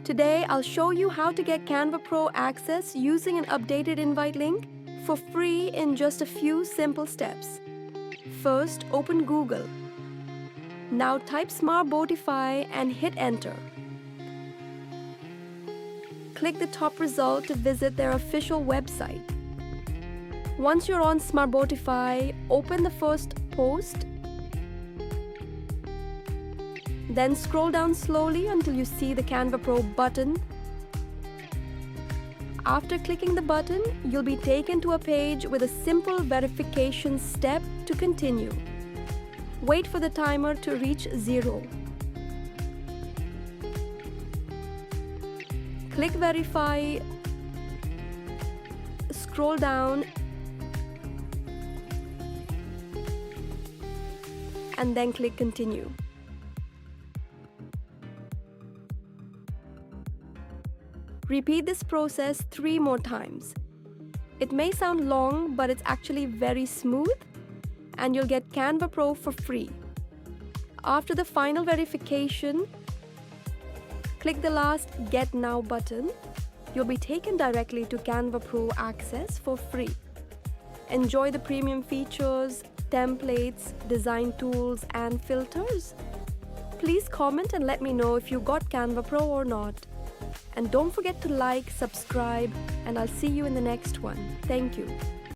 Today, I'll show you how to get Canva Pro access using an updated invite link for free in just a few simple steps. First, open Google. Now type Smartbotify and hit enter. Click the top result to visit their official website. Once you're on Smartbotify, open the first post. Then scroll down slowly until you see the Canva Pro button. After clicking the button, you'll be taken to a page with a simple verification step to continue. Wait for the timer to reach 0. Click Verify, scroll down, and then click Continue. Repeat this process 3 more times. It may sound long, but it's actually very smooth, and you'll get Canva Pro for free. After the final verification, click the last Get Now button. You'll be taken directly to Canva Pro access for free. Enjoy the premium features, templates, design tools, and filters. Please comment and let me know if you got Canva Pro or not. And don't forget to like, subscribe, and I'll see you in the next one. Thank you.